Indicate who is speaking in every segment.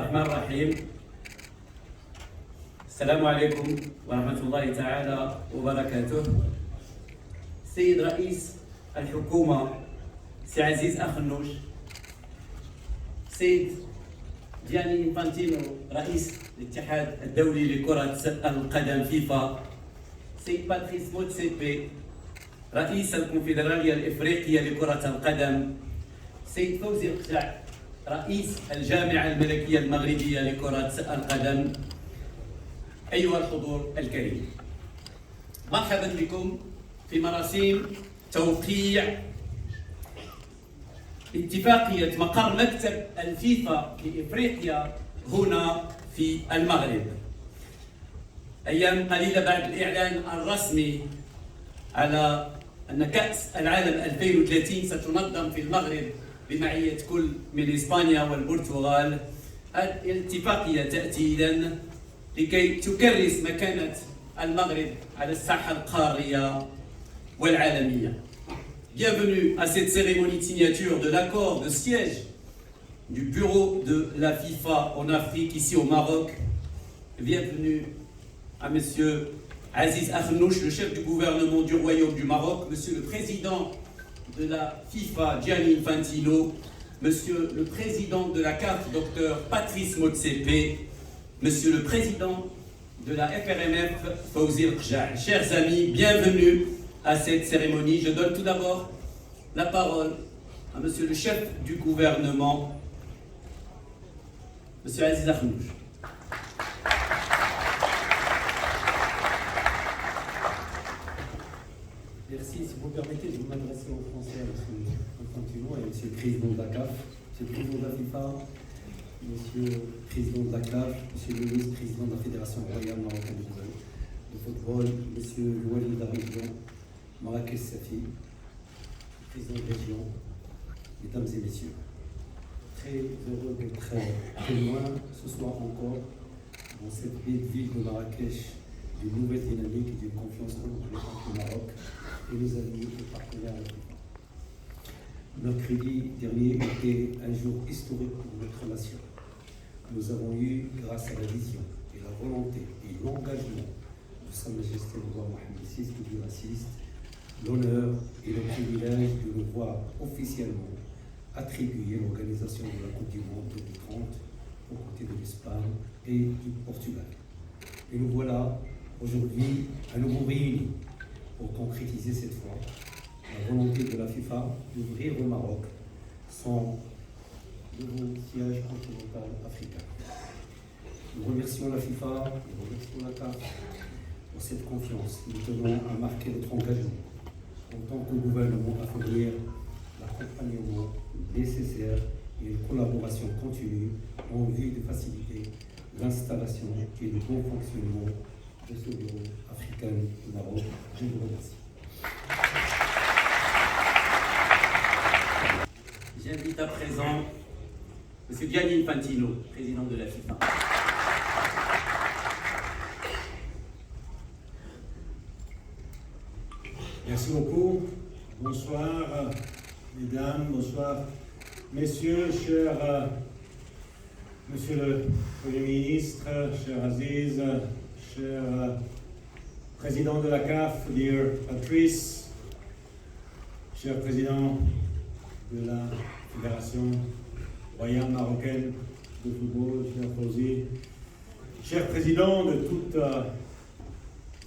Speaker 1: الرحمن الرحيم. السلام عليكم ورحمة الله تعالى وبركاته. سيد رئيس الحكومة سي عزيز أخنوش، سيد جياني إنفانتينو رئيس الاتحاد الدولي لكرة القدم فيفا، سيد باتريس موتسيبي رئيس الكونفدرالية الإفريقية لكرة القدم، سيد فوزي القجع رئيس الجامعة الملكية المغربية لكرة القدم، أيها الحضور الكريم، مرحبا بكم في مراسيم توقيع اتفاقية مقر مكتب الفيفا لإفريقيا هنا في المغرب. أيام قليلة بعد الإعلان الرسمي على أن كأس العالم 2030 ستنظم في المغرب بمعية كل من إسبانيا والبرتغال، الاتفاقية تأتي إذن لكي تكرس مكانة المغرب على الساحة القارية والعالمية. Bienvenue à cette cérémonie de signature de l'accord de siège du bureau de la FIFA en Afrique, ici au Maroc. Bienvenue à Monsieur Aziz Akhnouch, le chef du gouvernement du Royaume du Maroc, Monsieur le président de la FIFA, Gianni Infantino, Monsieur le président de la CAF, Dr Patrice Motsepe, Monsieur le président de la FRMF, Fawzi El-Qja. Chers amis, bienvenue à cette cérémonie. Je donne tout d'abord la parole à Monsieur le chef du gouvernement, Monsieur Aziz Akhnouch.
Speaker 2: Merci. Si vous permettez, je vais m'adresser aux Français, à M. Infantino et à M. le président de la CAF, M. le président de la FIFA, Monsieur le président de la CAF, Monsieur le vice-président de la Fédération royale marocaine de football, Monsieur le Walid de la région, Marrakech Safi, président de région, Mesdames et Messieurs. Très heureux d'être témoin ce soir encore dans cette belle ville de Marrakech d'une nouvelle dynamique et d'une confiance renouvelée entre le Maroc et nos amis et partenaires africains. Mercredi dernier était un jour historique pour notre nation. Nous avons eu, grâce à la vision et la volonté et l'engagement de Sa Majesté le roi Mohamed VI, du raciste, l'honneur et le privilège de le voir officiellement attribuer l'organisation de la Coupe du Monde 2030 aux côtés de l'Espagne et du Portugal. Et nous voilà aujourd'hui à nouveau réunis pour concrétiser cette fois la volonté de la FIFA d'ouvrir au Maroc son nouveau siège continental africain. Nous remercions la FIFA et nous remercions la CAF pour cette confiance. Nous tenons à marquer notre engagement en tant que gouvernement à fournir l'accompagnement nécessaire et une collaboration continue en vue de faciliter l'installation et le bon fonctionnement de ce bureau africain du Maroc. Je vous remercie.
Speaker 1: J'invite à présent M. Gianni Infantino, président de la FIFA.
Speaker 3: Merci beaucoup. Bonsoir, mesdames, bonsoir, messieurs, cher Monsieur le Premier ministre, cher Aziz, cher président de la CAF, dear Patrice, cher président de la Fédération royale marocaine de football, cher Fawzi, cher président de toutes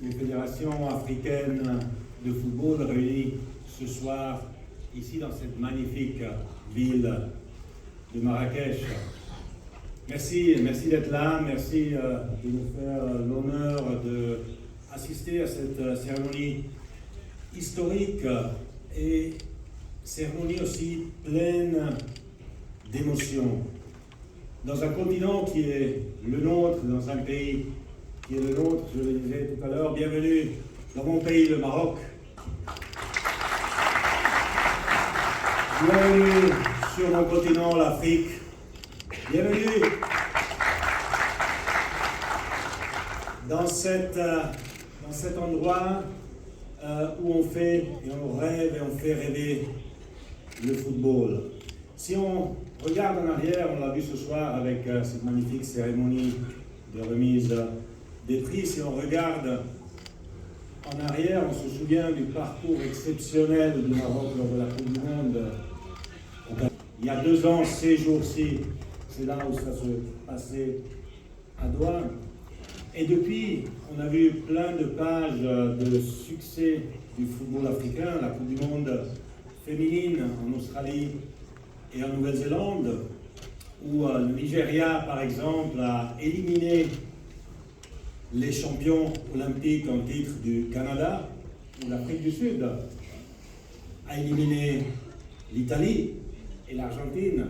Speaker 3: les fédérations africaines de football réunies ce soir ici dans cette magnifique ville de Marrakech. Merci d'être là, merci de nous faire l'honneur d'assister à cette cérémonie historique et cérémonie aussi pleine d'émotions. Dans un continent qui est le nôtre, dans un pays qui est le nôtre, je le disais tout à l'heure, bienvenue dans mon pays, le Maroc. Bienvenue sur mon continent, l'Afrique. Bienvenue dans cet endroit où on fait et on rêve et on fait rêver le football. Si on regarde en arrière, on l'a vu ce soir avec cette magnifique cérémonie de remise des prix. Si on regarde en arrière, on se souvient du parcours exceptionnel du Maroc lors de la Coupe du Monde. Il y a 2 ans, ces jours-ci, c'est là où ça se passait à Doha. Et depuis, on a vu plein de pages de succès du football africain, la Coupe du Monde féminine en Australie et en Nouvelle-Zélande, où le Nigeria, par exemple, a éliminé les champions olympiques en titre du Canada, ou l'Afrique du Sud a éliminé l'Italie et l'Argentine,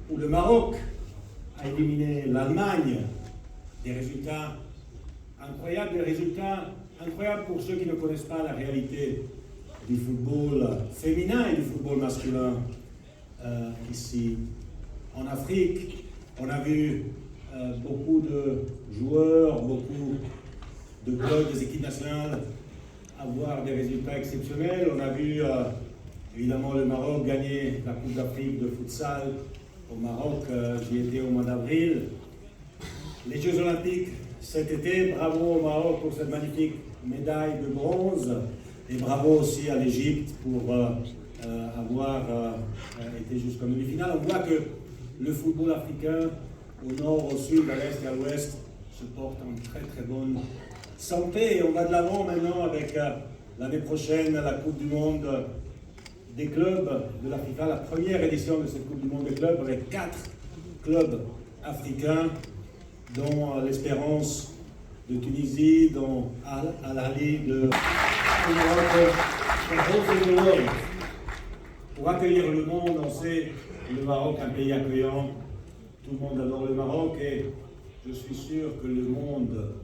Speaker 3: où le Maroc a éliminé l'Allemagne. Des résultats incroyables, pour ceux qui ne connaissent pas la réalité du football féminin et du football masculin ici en Afrique. On a vu beaucoup de joueurs, beaucoup de clubs, des équipes nationales avoir des résultats exceptionnels. On a vu évidemment le Maroc gagner la Coupe d'Afrique de futsal au Maroc, j'y étais au mois d'avril. Les Jeux Olympiques cet été, bravo au Maroc pour cette magnifique médaille de bronze et bravo aussi à l'Égypte pour avoir été jusqu'en demi-finale. On voit que le football africain, au nord, au sud, à l'est et à l'ouest, se porte en très très bonne santé. Et on va de l'avant maintenant avec l'année prochaine la Coupe du Monde des clubs de la FIFA, la première édition de cette Coupe du Monde des clubs avec 4 clubs africains, dont l'Espérance de Tunisie, dont Al-Ahli de Maroc. Pour accueillir le monde, on sait le Maroc, un pays accueillant, tout le monde adore le Maroc et je suis sûr que le monde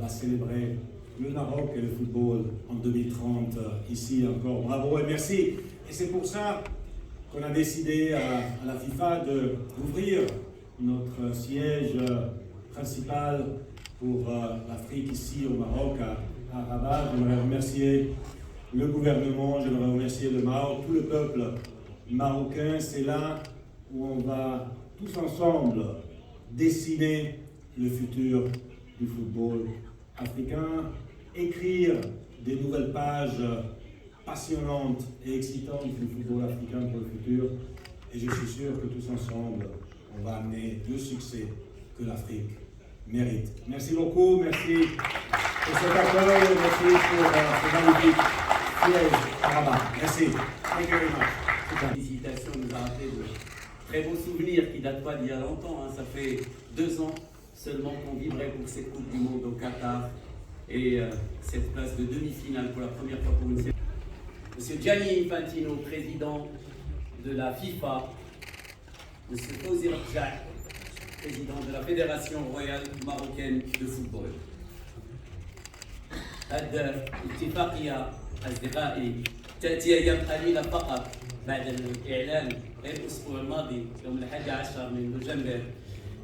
Speaker 3: va célébrer le Maroc et le football en 2030, ici encore. Bravo et merci. Et c'est pour ça qu'on a décidé à la FIFA d'ouvrir notre siège principal pour l'Afrique ici au Maroc, à Rabat. J'aimerais remercier le gouvernement, j'aimerais remercier le Maroc, tout le peuple marocain. C'est là où on va tous ensemble dessiner le futur du football africain, écrire des nouvelles pages passionnantes et excitantes du football africain pour le futur. Et je suis sûr que tous ensemble, on va amener le succès que l'Afrique mérite. Merci beaucoup, merci pour cet accueil, merci pour ce magnifique siège à Rabat. Merci. Thank you very much.
Speaker 1: La visitation nous a rappelé de très beaux souvenirs qui ne datent pas d'il y a longtemps. Ça fait 2 ans seulement qu'on vivrait pour cette Coupe du Monde au Qatar et cette place de demi-finale pour la première fois pour une série. Monsieur Gianni Infantino, président de la FIFA, Monsieur Fawzi Rajah, président de la Fédération royale marocaine de football. هذه اتفاقية أصدقائي تأتي أيام قليلة فقط بعد الإعلان غير الأسبوع الماضي يوم 11 من نوفمبر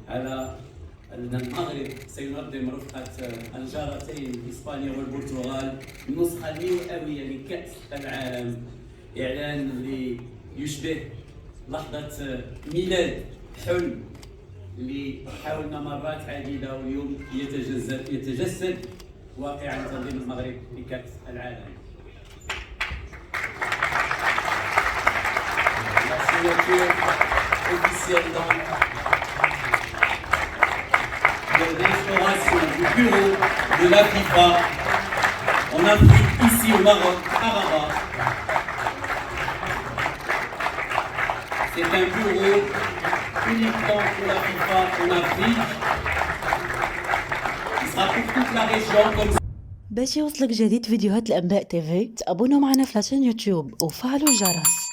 Speaker 1: على أن المغرب سينظم رفقة الجارتين إسبانيا والبرتغال النسخة المئوية من كأس العالم. إعلان اللي يشبه لحظة ميلاد حلم اللي حاولنا مرات عديدة واليوم يتجسد واقعا تنظيم المغرب لكأس العالم. La signature officielle de l'instauration du bureau de la FIFA en Afrique, ici au Maroc, à Rabat. C'est un bureau uniquement pour la FIFA en Afrique. Il sera pour toute la région comme
Speaker 4: باش يوصلك جديد فيديوهات الأنباء تيفي تابونوا معنا في لاشين يوتيوب وفعلوا الجرس.